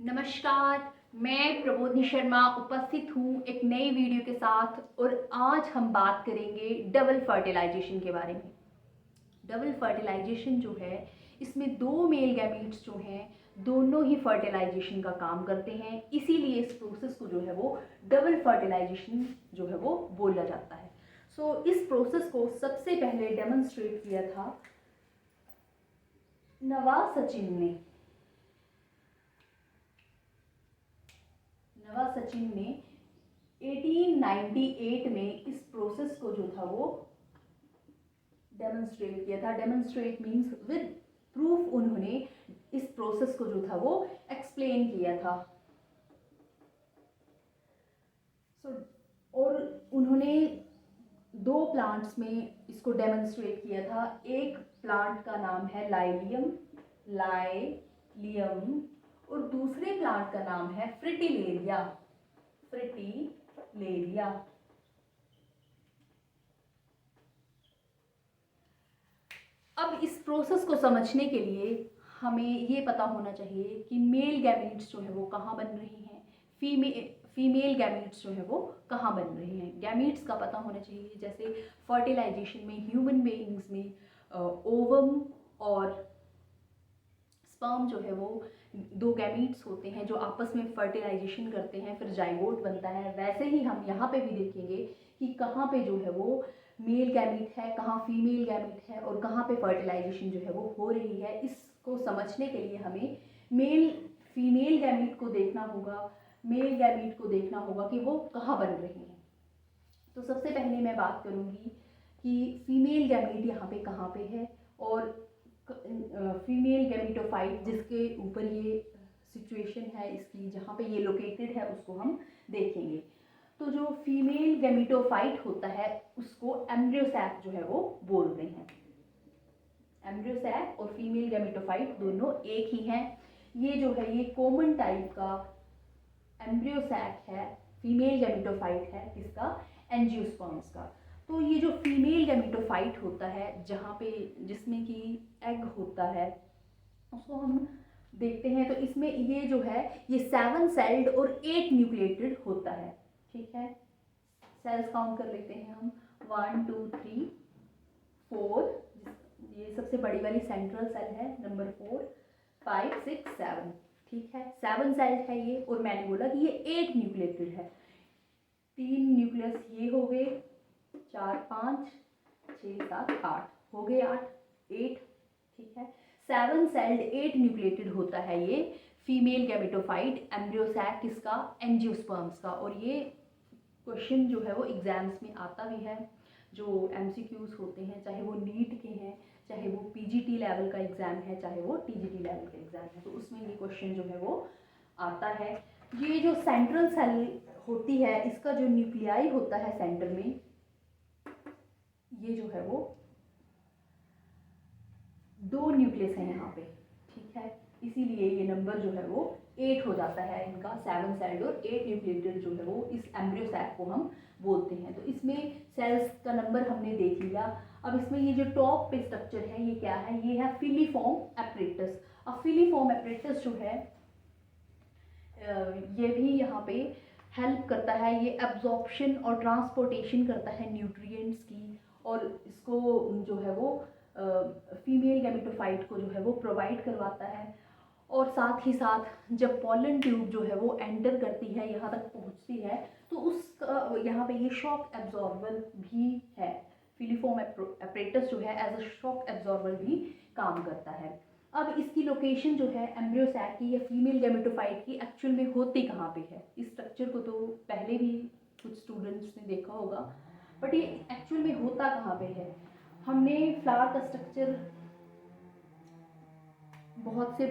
नमस्कार। मैं प्रबोधिनी शर्मा उपस्थित हूँ एक नई वीडियो के साथ और आज हम बात करेंगे डबल फर्टिलाइजेशन के बारे में। डबल फर्टिलाइजेशन जो है इसमें दो मेल गैमीट्स जो हैं दोनों ही फर्टिलाइजेशन का काम करते हैं, इसीलिए इस प्रोसेस को जो है वो डबल फर्टिलाइजेशन जो है वो बोला जाता है। इस प्रोसेस को सबसे पहले डेमोन्स्ट्रेट किया था नवाज सचिन ने। नवाज सचिन ने 1898 में इस प्रोसेस को जो था वो डेमोन्स्ट्रेट किया था। डेमोन्स्ट्रेट मीन्स विद प्रूफ उन्होंने इस प्रोसेस को जो था वो एक्सप्लेन किया था। और उन्होंने दो प्लांट्स में इसको डेमोन्स्ट्रेट किया था। एक प्लांट का नाम है लाइलियम और दूसरे प्लांट का नाम है फ्रिटिलेरिया। अब इस प्रोसेस को समझने के लिए हमें ये पता होना चाहिए कि मेल गैमीट्स जो है वो कहाँ बन रही हैं, फीमेल गैमीट्स जो है वो कहाँ बन रही हैं। गैमीट्स का पता होना चाहिए, जैसे फर्टिलाइजेशन में ह्यूमन बीइंग्स में ओवम और स्पर्म जो है वो दो गैमीट्स होते हैं जो आपस में फर्टिलाइजेशन करते हैं, फिर जाइगोट बनता है। वैसे ही हम यहाँ पे भी देखेंगे कि कहाँ पे जो है वो मेल गैमीट है, कहाँ फीमेल गैमीट है और कहाँ पे फर्टिलाइजेशन जो है वो हो रही है। इसको समझने के लिए हमें फीमेल गैमीट को देखना होगा, मेल गैमीट को देखना होगा कि वो कहाँ बन रही हैं। तो सबसे पहले मैं बात करूँगी कि फीमेल गैमीट यहाँ पे कहाँ पे है और फीमेल गैमेटोफाइट जिसके ऊपर ये सिचुएशन है इसकी, जहाँ पे ये लोकेटेड है, उसको हम देखेंगे। तो जो फीमेल गैमेटोफाइट होता है उसको एम्ब्रियोसैक जो है वो बोलते हैं। एम्ब्रियोसैक और फीमेल गैमेटोफाइट दोनों एक ही हैं। ये जो है ये कॉमन टाइप का एम्ब्रियोसैक है, फीमेल गैमेटोफाइट है, किसका? एंजियोस्पर्म्स का। तो ये जो फीमेल गैमेटोफाइट होता है जहाँ पे जिसमें कि एग होता है उसको हम देखते हैं, तो इसमें ये जो है ये 7 सेल्ड और 8 न्यूक्लिएटेड होता है। ठीक है, सेल्स काउंट कर लेते हैं हम। 1 2 3 4, ये सबसे बड़ी वाली सेंट्रल सेल है, नंबर 4 5 6 7। ठीक है, 7 सेल्ड है ये और मैंने बोला कि ये 8 न्यूक्लिएटेड है। 3 न्यूक्लियस ये हो गए, 4 5 6 7 8 हो गए, 8। ठीक है, 7 सेल्ड 8 न्यूक्लिएटेड होता है ये फीमेल गैमेटोफाइट एम्ब्रियोसैक, किसका? एंजियोस्पर्म्स का। और ये क्वेश्चन जो है वो एग्जाम्स में आता भी है, जो एमसीक्यूज होते हैं, चाहे वो नीट के हैं, चाहे वो पीजीटी लेवल का एग्ज़ाम है, चाहे वो टीजीटी लेवल का एग्ज़ाम है, तो उसमें ये क्वेश्चन जो है वो आता है। ये जो सेंट्रल सेल होती है इसका जो न्यूक्लियाई होता है सेंटर में, ये जो है वो 2 न्यूक्लियस है यहाँ पे। ठीक है, इसीलिए ये नंबर जो है वो 8 हो जाता है इनका। 7 सेल्ड और 8 न्यूक्लिएटेड जो है वो इस एम्ब्रियोसैक को हम बोलते हैं। तो इसमें सेल्स का नंबर हमने देख लिया। अब इसमें ये जो टॉप पे स्ट्रक्चर है ये क्या है? ये है फिलीफॉर्म एपरेटस। अब फिलीफॉर्म एपरेटस जो है ये भी यहाँ पे हेल्प करता है, ये एब्जॉर्प्शन और ट्रांसपोर्टेशन करता है न्यूट्रिएंट्स की, और इसको जो है वो फीमेल गैमेटोफाइट को जो है वो प्रोवाइड करवाता है। और साथ ही साथ जब पॉलन ट्यूब जो है वो एंटर करती है, यहाँ तक पहुँचती है, तो उस यहाँ पे ये शॉक एब्जॉर्बर भी है। फिलीफॉर्म एपरेटस जो है एज अ शॉक एब्जॉर्बर भी काम करता है। अब इसकी लोकेशन जो है एम्ब्रियोसैक की या फीमेल गैमेटोफाइट की एक्चुअल में होती कहाँ पे है? इस स्ट्रक्चर को तो पहले भी कुछ स्टूडेंट्स ने देखा होगा, बट ये एक्चुअल में होता कहाँ पे है? हमने फ्लावर का स्ट्रक्चर बहुत से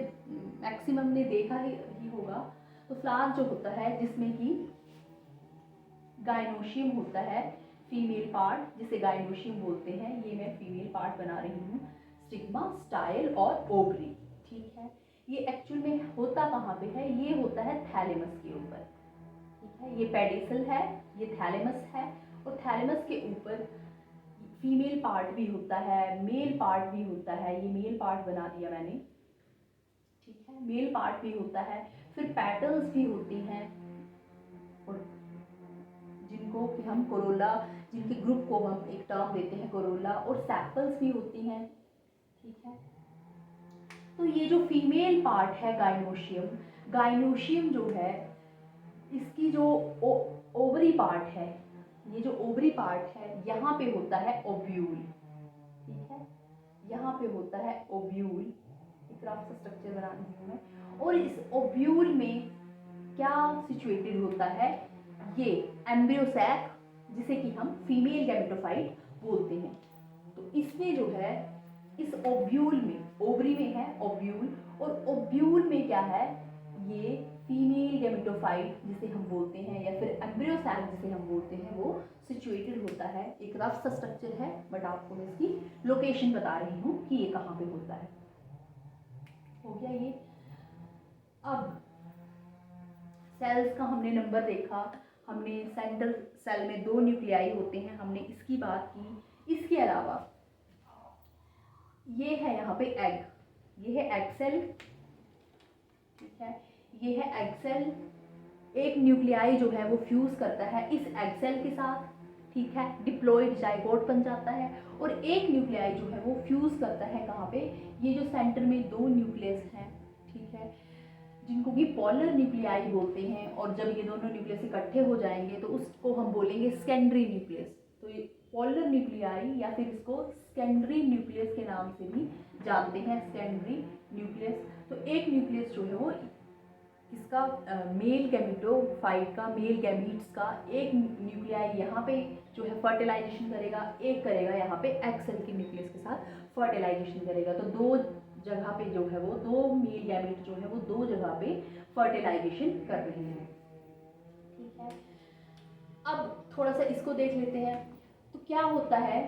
मैक्सिमम ने देखा ही होगा। तो फ्लावर जो होता है जिसमें कि गाइनोशियम होता है, फीमेल पार्ट जिसे गाइनोशियम बोलते हैं, ये मैं फीमेल पार्ट बना रही हूँ, स्टिग्मा, स्टाइल और ओवरी। ठीक है, ये एक्चुअल में होता कहाँ पे है? ये होता है थैलेमस के ऊपर। ठीक है, ये पेडिसल है, ये थैलेमस है, और थैलेमस के ऊपर फीमेल पार्ट भी होता है, मेल पार्ट भी होता है। ये मेल पार्ट बना दिया मैंने। ठीक है, मेल पार्ट भी होता है, फिर पैटर्न्स भी होती हैं, और जिनको कि हम कोरोला, जिनके ग्रुप को हम एक टर्म देते हैं कोरोला, और सेपल्स भी होती हैं। ठीक है, तो ये जो फीमेल पार्ट है गाइनोशियम, गाइनोशियम जो है इसकी जो ओवरी पार्ट है, ये जो ओवरी पार्ट है यहाँ पे होता है ओव्यूल। ठीक है, यहाँ पे होता है ओव्यूल, एक रफ सा स्ट्रक्चर बना रही हूँ मैं। और इस ओव्यूल में क्या सिचुएटेड होता है, ये एम्ब्रियो सैक, जिसे कि हम फीमेल गैमेटोफाइट बोलते हैं। तो इसमें जो है इस ओव्यूल में, ओवरी में है ओव्यूल, और ओव्यूल में क्या है, ये फीमेल गैमेटोफाइट जिसे हम बोलते हैं, या फिर एम्ब्रियो सैक जिसे हम बोलते हैं, वो सिचुएटेड होता है। एक रफ सा स्ट्रक्चर है, बट आपको मैं इसकी लोकेशन बता रही हूँ कि ये कहाँ पे होता है। हो गया ये। अब सेल्स का हमने नंबर देखा, हमने सेंट्रल सेल में 2 न्यूक्लियाई होते हैं, हमने इसकी बात की। इसके अलावा ये है यहाँ पे एग, ये है एग सेल। ठीक है, ये है एग सेल। एक न्यूक्लियाई जो है वो फ्यूज करता है इस एग सेल के साथ। ठीक है, डिप्लॉइड जाइगोट बन जाता है। और एक न्यूक्लियाई जो है वो फ्यूज करता है कहाँ पे, ये जो सेंटर में 2 न्यूक्लियस हैं, ठीक है, जिनको कि पॉलर न्यूक्लियाई बोलते हैं। और जब ये दोनों न्यूक्लियस इकट्ठे हो जाएंगे तो उसको हम बोलेंगे सेकेंडरी न्यूक्लियस। तो ये पॉलर न्यूक्लियाई, या फिर इसको सेकेंडरी न्यूक्लियस के नाम से भी जानते हैं, सेकेंडरी न्यूक्लियस। तो एक न्यूक्लियस जो है वो इसका मेल गैमेटोफाइट का, मेल गैमीट्स का एक न्यूक्लियाई यहाँ पे जो है फर्टिलाइजेशन करेगा, एक करेगा यहाँ पे एग सेल के न्यूक्लियस के साथ फर्टिलाइजेशन करेगा। तो 2 जगह पे जो है वो 2 मेल गैमेट जो है वो 2 जगह पे फर्टिलाइजेशन कर रहे हैं। ठीक है, अब थोड़ा सा इसको देख लेते हैं। तो क्या होता है,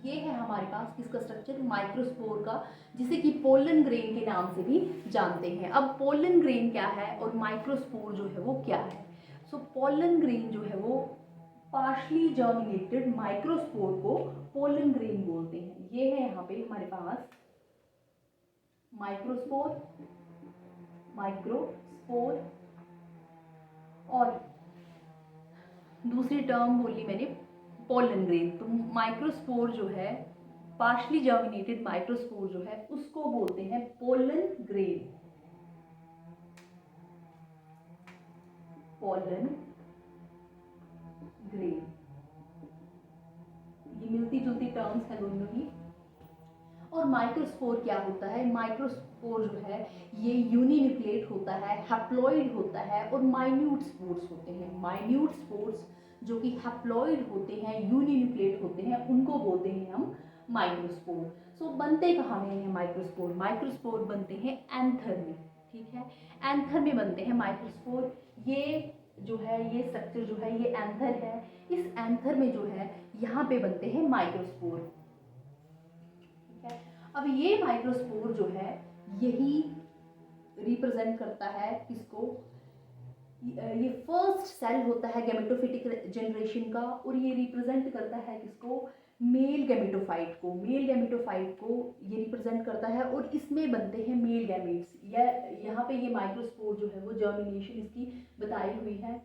ये है हमारे पास किसका स्ट्रक्चर, माइक्रोस्पोर का, जिसे कि पोलन ग्रेन के नाम से भी जानते हैं। अब पोलन ग्रेन क्या है और माइक्रोस्पोर जो है वो क्या है। सो पोलन ग्रेन जो है वो पार्शली जर्मिनेटेड माइक्रोस्पोर को पोलन ग्रेन बोलते हैं। ये है यहाँ पे हमारे पास माइक्रोस्पोर, माइक्रोस्पोर, और दूसरी टर्म बोली मैंने पोलन ग्रेन। तो माइक्रोस्पोर जो है, पार्शली जर्मिनेटेड माइक्रोस्पोर जो है उसको बोलते हैं पोलन ग्रेन, पोलन ग्रेन। ये मिलती जुलती टर्म्स है दोनों ही। और माइक्रोस्पोर क्या होता है, माइक्रोस्पोर जो है ये यूनिन्यूक्लिएट होता है, हैप्लॉइड होता है, और माइन्यूट स्पोर्स होते हैं। माइन्यूट स्पोर्स जो कि हैप्लॉइड होते हैं, यूनिन्यूक्लिएट होते हैं, उनको बोलते हैं हम माइक्रोस्पोर। सो बनते कहाँ में हैं माइक्रोस्पोर, माइक्रोस्पोर बनते हैं एंथर में। ठीक है, एंथर में बनते हैं माइक्रोस्पोर। ये जो है, ये स्ट्रक्चर जो है ये एंथर है। इस एंथर में जो है यहाँ पे बनते हैं माइक्रोस्पोर। अब ये माइक्रोस्पोर जो है यही रिप्रेजेंट करता है किसको, ये फर्स्ट सेल होता है गैमेटोफिटिक जनरेशन का, और ये रिप्रेजेंट करता है किसको, मेल गैमेटोफाइट को। मेल गैमेटोफाइट को ये रिप्रेजेंट करता है, और इसमें बनते हैं मेल गैमेट्स। या यहाँ पे ये माइक्रोस्पोर जो है वो जर्मिनेशन इसकी बताई हुई है।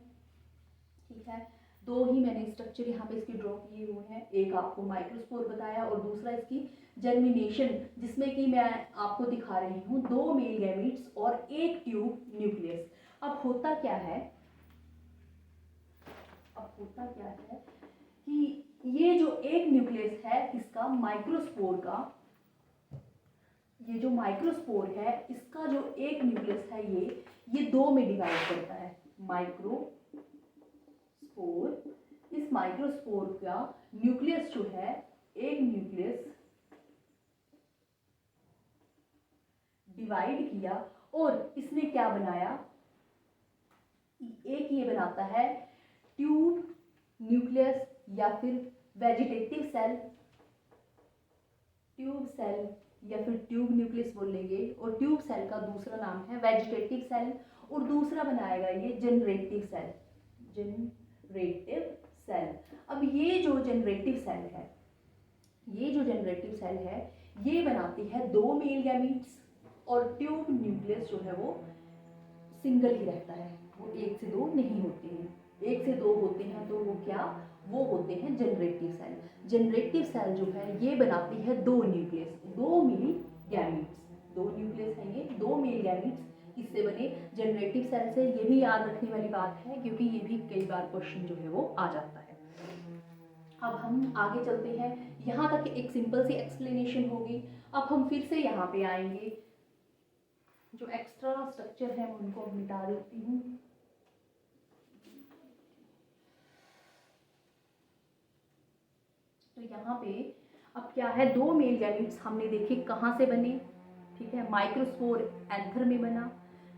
ठीक है, 2 ही मैंने स्ट्रक्चर यहाँ पे इसके ड्रॉ किए हुए हैं, एक आपको माइक्रोस्पोर बताया और दूसरा इसकी जर्मिनेशन, जिसमें कि मैं आपको दिखा रही हूँ 2 मेल गैमेट्स और एक ट्यूब न्यूक्लियस। अब होता क्या है, कि ये जो एक न्यूक्लियस है इसका माइक्रोस्पोर का, ये जो माइक्रोस्पोर है इसका जो एक न्यूक्लियस है ये 2 में डिवाइड करता है। माइक्रोस्पोर, इस माइक्रोस्पोर का न्यूक्लियस जो है, एक न्यूक्लियस डिवाइड किया और इसने क्या बनाया, एक ये बनाता है ट्यूब न्यूक्लियस या फिर वेजिटेटिव सेल, ट्यूब सेल या फिर ट्यूब न्यूक्लियस बोलेंगे। और ट्यूब सेल का दूसरा नाम है वेजिटेटिव सेल, और दूसरा बनाएगा ये जनरेटिव सेल, जनरेटिव सेल। अब ये जो जनरेटिव सेल है, ये बनाती है 2 मेल गैमीट्स। और ट्यूब न्यूक्लियस जो है वो सिंगल ही रहता है, वो एक से दो नहीं होते हैं। एक से दो होते हैं तो वो क्या, वो होते हैं जनरेटिव सेल। जनरेटिव सेल जो है ये बनाती है दो न्यूक्लियस, दो मेल गैमीट्स। दो न्यूक्लियस हैं ये, दो मेल गैमीट्स किससे बने, जनरेटिव सेल से। ये भी याद रखने वाली बात है क्योंकि ये भी कई बार क्वेश्चन जो है वो आ जाता है। अब हम आगे चलते हैं, यहाँ तक एक सिंपल सी एक्सप्लेनेशन होगी। अब हम फिर से यहाँ पे आएंगे, जो एक्स्ट्रा स्ट्रक्चर है मैं उनको अब मिटा देती हूँ। तो यहाँ पे अब क्या है, दो मेल गैमीट्स हमने देखे कहाँ से बने, ठीक है, माइक्रोस्पोर एंथर में बना।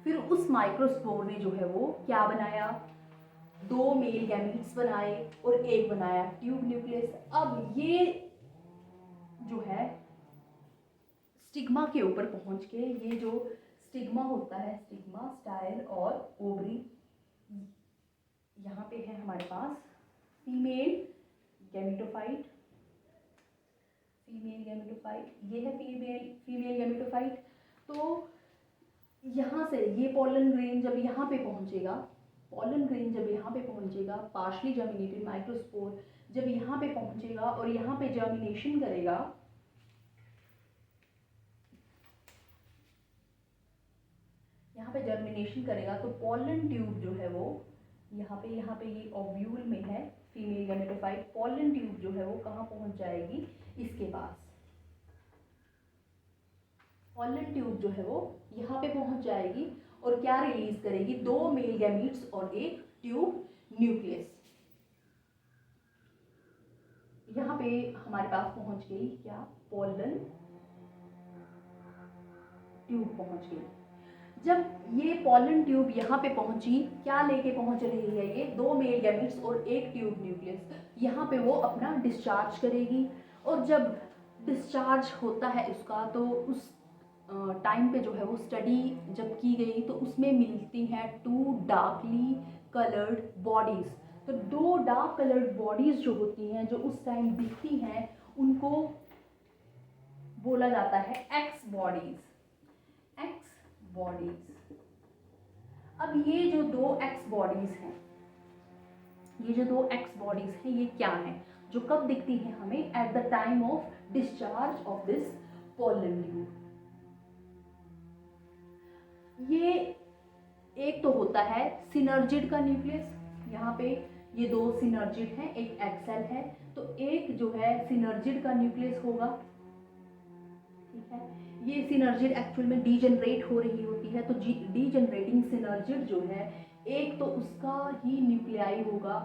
फिर उस माइक्रोस्पोर ने जो है वो क्या बनाया, दो मेल गैमीट्स बनाए और एक बनाया ट्यूब न्यूक्लियस। अब ये जो है स्टिग्मा के ऊपर पहुंच के, ये जो स्टिग्मा होता है, स्टिग्मा, स्टाइल और ओवरी, यहाँ पे है हमारे पास फीमेल गैमेटोफाइट, फीमेल गैमेटोफाइट, ये है फीमेल गैमेटोफाइट। तो यहाँ से ये पोलन ग्रेन जब यहाँ पे पहुँचेगा, पोलन ग्रेन जब यहाँ पे पहुँचेगा, पार्शली जर्मिनेटेड माइक्रोस्पोर जब यहाँ पे पहुँचेगा और यहाँ पे जर्मिनेशन करेगा, यहाँ पे जर्मिनेशन करेगा तो पोलन ट्यूब जो है वो यहाँ पे ये ओव्यूल में है फीमेल गैमेटोफाइट। पोलन ट्यूब जो है वो कहाँ पहुँच जाएगी, इसके पास। पोलन ट्यूब जो है वो यहाँ पे पहुँच जाएगी और क्या रिलीज करेगी, दो मेल गैमीट्स और एक ट्यूब न्यूक्लियस। यहाँ पे हमारे पास पहुँच गई क्या, पोलन ट्यूब पहुँच गई। जब ये पोलन ट्यूब यहाँ पे पहुंची, क्या लेके पहुंच रही है ये, दो मेल गैमीट्स और एक ट्यूब न्यूक्लियस। यहाँ पे वो अपना डिस्चार्ज करेगी और जब डिस्चार्ज होता है उसका, तो उस टाइम पे जो है वो स्टडी जब की गई तो उसमें मिलती हैं टू डार्कली कलर्ड बॉडीज़। तो दो डार्क कलर्ड बॉडीज़ जो होती हैं, जो उस टाइम दिखती हैं, उनको बोला जाता है एक्स बॉडीज़, एक्स बॉडीज। अब ये जो दो एक्स बॉडीज हैं, ये जो दो एक्स बॉडीज हैं, ये क्या हैं, जो कब दिखती हैं हमें, at the time of discharge of this pollen tube. ये एक तो होता है सिनर्जिड का न्यूक्लियस, यहाँ पे ये दो सिनर्जिड हैं, एक एक्सेल है, तो एक जो है सिनर्जिड का न्यूक्लियस होगा, ठीक है। ये सिनर्जिड एक्चुअल में डीजनरेट हो रही होती है, तो डीजनरेटिंग सिनर्जिड जो है, एक तो उसका ही न्यूक्लियाई होगा,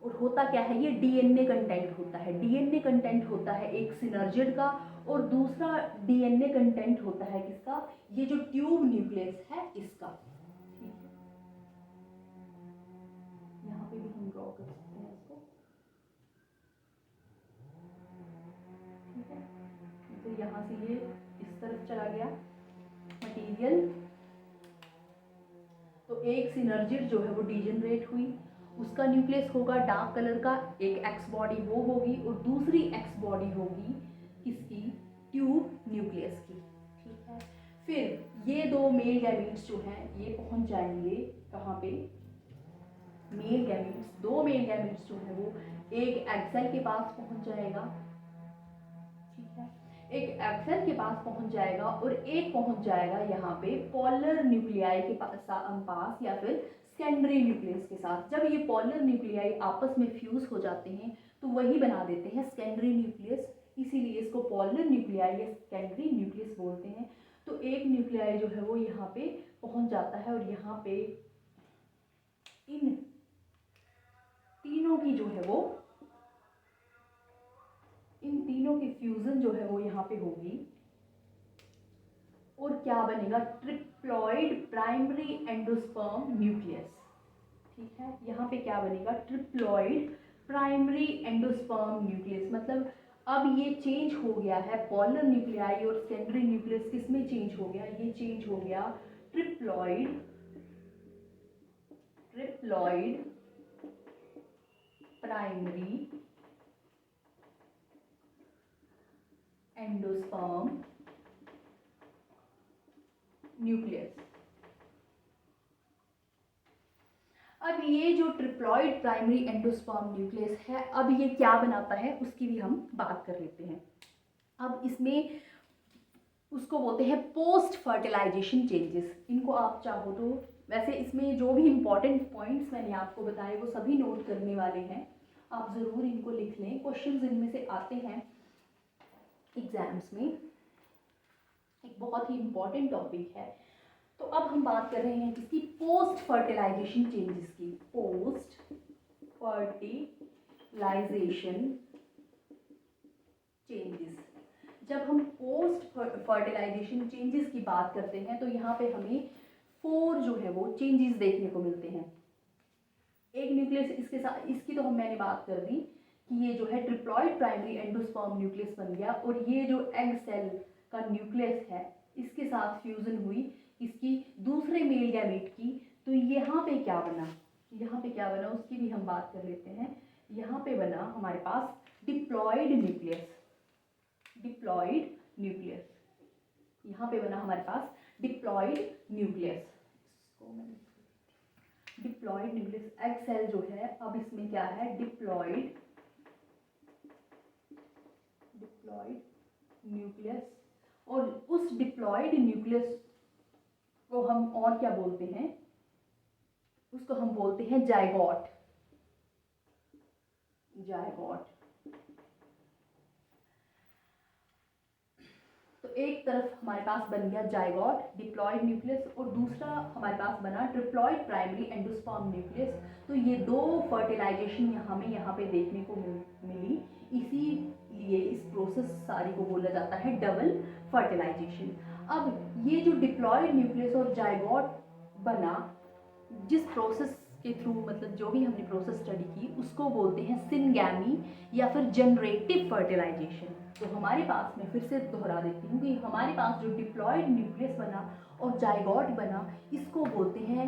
और होता क्या है, ये डीएनए कंटेंट होता है, डीएनए कंटेंट होता है एक सिनर्जिड का, और दूसरा डीएनए कंटेंट होता है किसका, ये जो ट्यूब न्यूक्लियस है इसका, ठीक है। यहाँ पे भी हम ड्रॉ कर सकते हैं इसको, ठीक है। तो यहाँ से ये इस तरफ चला गया मटेरियल, तो एक सिनर्जिड जो है वो डीजनरेट हुई, उसका न्यूक्लियस होगा डार्क कलर का, एक एक्स बॉडी वो होगी और दूसरी एक्स बॉडी होगी किसकी, ट्यूब न्यूक्लियस की, ठीक है। फिर ये दो मेल गैमीट्स जो हैं ये पहुंच जाएंगे कहाँ पे, मेल गैमीट्स, दो मेल गैमीट्स जो है वो एक एक्सेल के पास पहुंच जाएगा, ठीक है, एक एक्सेल के पास पहुंच जाएगा और एक पहुंच जाएगा यहाँ पे पोलर न्यूक्लियाई के पास या फिर सेकेंडरी न्यूक्लियस के साथ। जब ये पोलर न्यूक्लियाई आपस में फ्यूज हो जाते हैं तो वही बना देते हैं सेकेंडरी न्यूक्लियस, इसीलिए इसको पोलर न्यूक्लियाई या सेकेंडरी न्यूक्लियस बोलते हैं। तो एक न्यूक्लियाई जो है वो यहाँ पे पहुंच जाता है और यहाँ पे इन तीनों की जो है वो, इन तीनों की फ्यूजन जो है वो यहाँ पे होगी और क्या बनेगा, ट्रिप्लॉइड प्राइमरी एंडोस्पर्म न्यूक्लियस, ठीक है। यहाँ पे क्या बनेगा, ट्रिप्लॉइड प्राइमरी एंडोस्पर्म न्यूक्लियस। मतलब अब ये चेंज हो गया है, पोलर न्यूक्लियाई और सेकेंडरी न्यूक्लियस किस में चेंज हो गया, ये चेंज हो गया triploid, triploid primary endosperm nucleus. अब ये जो ट्रिप्लॉइड प्राइमरी एंडोस्पर्म न्यूक्लियस है, अब ये क्या बनाता है उसकी भी हम बात कर लेते हैं। अब इसमें उसको बोलते हैं पोस्ट फर्टिलाइजेशन चेंजेस। इनको आप चाहो तो, वैसे इसमें जो भी इम्पोर्टेंट पॉइंट्स मैंने आपको बताए वो सभी नोट करने वाले हैं, आप ज़रूर इनको लिख लें, क्वेश्चंस इनमें से आते हैं एग्जाम्स में, एक बहुत ही इम्पॉर्टेंट टॉपिक है। तो अब हम बात कर रहे हैं किसकी, पोस्ट फर्टिलाइजेशन चेंजेस की। पोस्ट फर्टिलाइजेशन चेंजेस, जब हम पोस्ट फर्टिलाइजेशन चेंजेस की बात करते हैं तो यहाँ पे हमें 4 जो है वो चेंजेस देखने को मिलते हैं। एक न्यूक्लियस इसके साथ, इसकी तो मैंने बात कर दी कि ये जो है ट्रिप्लॉइड प्राइमरी एंडोस्पर्म न्यूक्लियस बन गया, और ये जो एग सेल का न्यूक्लियस है इसके साथ फ्यूजन हुई इसकी दूसरे मेल गैमेट की, तो यहाँ पे क्या बना, यहाँ पे क्या बना उसकी भी हम बात कर लेते हैं। यहाँ पे बना हमारे पास डिप्लॉइड न्यूक्लियस, डिप्लॉइड न्यूक्लियस, यहाँ पे बना हमारे पास डिप्लॉइड न्यूक्लियस। इसको मैंने डिप्लॉइड न्यूक्लियस, एग सेल जो है अब इसमें क्या है, डिप्लॉइड न्यूक्लियस, और उस डिप्लॉइड न्यूक्लियस को हम और क्या बोलते हैं, उसको हम बोलते हैं जायगोट, जायगोट। तो एक तरफ हमारे पास बन गया जायगोट डिप्लॉइड न्यूक्लियस, और दूसरा हमारे पास बना ट्रिप्लॉइड प्राइमरी एंडोस्पर्म न्यूक्लियस। तो ये 2 फर्टिलाइजेशन हमें यहाँ पे देखने को मिली, इसीलिए इस प्रोसेस सारी को बोला जाता है डबल फर्टिलाइजेशन। अब ये जो डिप्लॉइड न्यूक्लियस और जायगोट बना, जिस प्रोसेस के थ्रू, मतलब जो भी हमने प्रोसेस स्टडी की उसको बोलते हैं सिनगैमी या फिर जनरेटिव फर्टिलाइजेशन। तो हमारे पास, मैं फिर से दोहरा देती हूँ कि हमारे पास जो डिप्लॉइड न्यूक्लियस बना और जायगोट बना, इसको बोलते हैं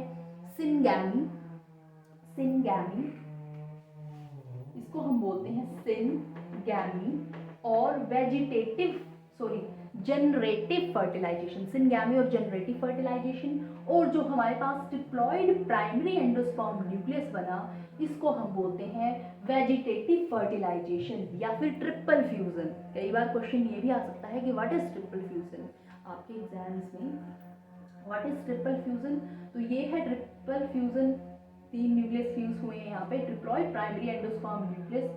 सिनगैमी, सिनगैमी, इसको हम बोलते हैं सिनगैमी, और vegetative, sorry, generative fertilization, syngamy और जनरेटिव फर्टिलाइजेशन। और जो हमारे पास डिप्लॉइड प्राइमरी एंडोस्पर्म न्यूक्लियस बना, इसको हम बोलते हैं वेजिटेटिव फर्टिलाइजेशन या फिर ट्रिपल फ्यूजन। कई बार क्वेश्चन ये भी आ सकता है कि व्हाट इज ट्रिपल फ्यूजन आपके एग्जाम्स में, व्हाट इज ट्रिपल फ्यूजन। तो ये है ट्रिपल फ्यूजन, 3 न्यूक्लियस फ्यूज हुए हैं यहाँ पे, ट्रिप्लॉइड प्राइमरी एंडोस्पर्म न्यूक्लियस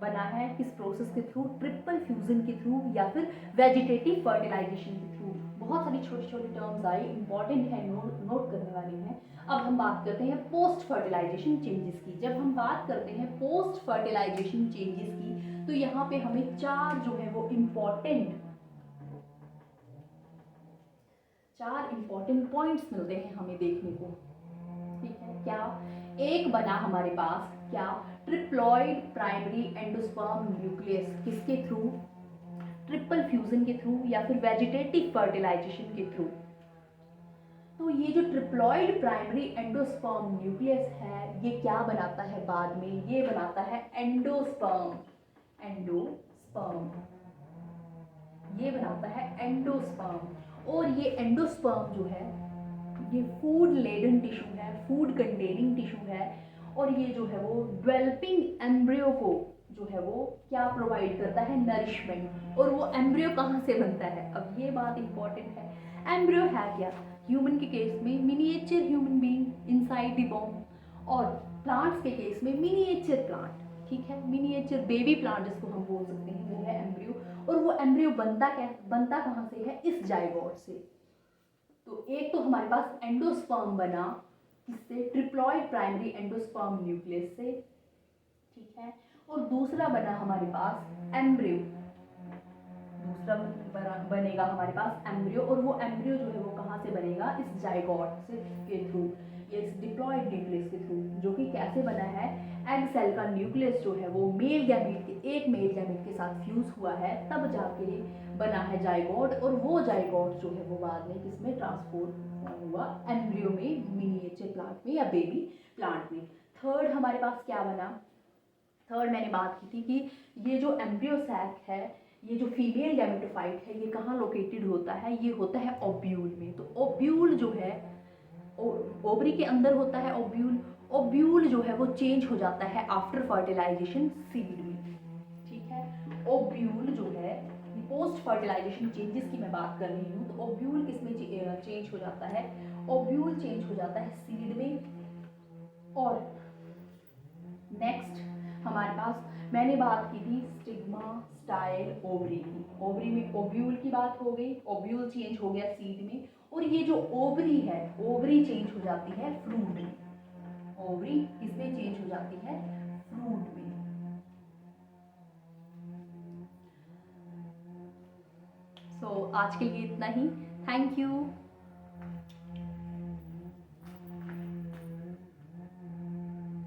बना है किस प्रोसेस के थ्रू, ट्रिपल फ्यूजन के थ्रू या फिर वेजिटेटिव फर्टिलाइजेशन के थ्रू। बहुत सारी छोटी छोटी टर्म्स आई, इंपॉर्टेंट है, नोट करने वाली हैं। अब हम बात करते हैं पोस्ट फर्टिलाइजेशन चेंजेस की। जब हम बात करते हैं पोस्ट फर्टिलाइजेशन चेंजेस की, तो यहाँ पे हमें 4 जो है वो इम्पॉर्टेंट पॉइंट्स मिलते हैं हमें देखने को, ठीक है। क्या, एक बना हमारे पास क्या, ट्रिप्लॉइड प्राइमरी एंडोस्पर्म न्यूक्लियस, किसके थ्रू, ट्रिपल फ्यूजन के थ्रू या फिर वेजिटेटिव फर्टिलाइजेशन के थ्रू। तो ये जो ट्रिप्लॉइड प्राइमरी एंडोस्पर्म न्यूक्लियस है, ये क्या बनाता है बाद में, ये बनाता है एंडोस्पर्म, एंडोस्पर्म, ये बनाता है एंडोस्पर्म। और ये एंडोस्पर्म जो है ये फूड लेडन टिश्यू है, फूड कंटेनिंग टिश्यू है, और ये जो है वो डेवलपिंग एम्ब्रियो को जो है वो क्या प्रोवाइड करता है, नरिशमेंट। और वो एम्ब्रियो कहाँ से बनता है, अब ये बात इंपॉर्टेंट है। एम्ब्रियो है क्या, ह्यूमन के केस में miniature human being inside the bomb, और प्लांट्स के केस में मिनिएचर प्लांट, ठीक है, मिनिएचर बेबी प्लांट जिसको हम बोल सकते हैं, वो है एम्ब्रियो। और वो एम्ब्रियो बनता कहाँ से है, इस जायगोट से। तो एक तो हमारे पास एंडोस्पर्म बना, किससे, ट्रिप्लॉइड प्राइमरी एंडोस्पर्म न्यूक्लियस से, ठीक है। और दूसरा बना हमारे पास एम्ब्रियो, दूसरा बनेगा हमारे पास एम्ब्रियो, और वो एम्ब्रियो जो है वो कहाँ से बनेगा, इस जायगोट से के थ्रू, ये इस डिप्लॉइड न्यूक्लियस के थ्रू, जो कि कैसे बना है, एग सेल का न्यूक्लियस जो है वो मेल गैमेट के, एक मेल गैमेट के साथ फ्यूज हुआ है, तब जाके बना है जायगोट। और वो जायगोट जो है वो बाद में किसमें ट्रांसफॉर्म हुआ, एम्ब्रियो में, मिनिएचर प्लांट में या बेबी प्लांट में। थर्ड हमारे पास क्या बना, थर्ड मैंने बात की थी कि ये जो एम्ब्रियो सैक है, ये जो फीमेल गैमेटोफाइट है ये कहाँ लोकेटेड होता है, ये होता है ओव्यूल में। तो ओव्यूल जो है ओवरी के अंदर होता है ओव्यूल। ओव्यूल जो है वो चेंज हो जाता है आफ्टर फर्टिलाइजेशन सीड में, ठीक है। ओव्यूल जो है पोस्ट फर्टिलाइजेशन चेंजेस की मैं बात कर रही हूँ, तो ओव्यूल किसमें चेंज हो जाता है, ओव्यूल चेंज हो जाता है सीड में। और नेक्स्ट हमारे पास मैंने बात की थी स्टिग्मा स्टाइल ओवरी की। ओवरी में ओव्यूल की बात हो गई, ओव्यूल चेंज हो गया सीड में, और ये जो ओवरी है ओवरी चेंज हो जाती है फ्रूट में। ओवरी किसमें चेंज हो जाती है, फ्रूट में। सो आज के लिए इतना ही। Thank you.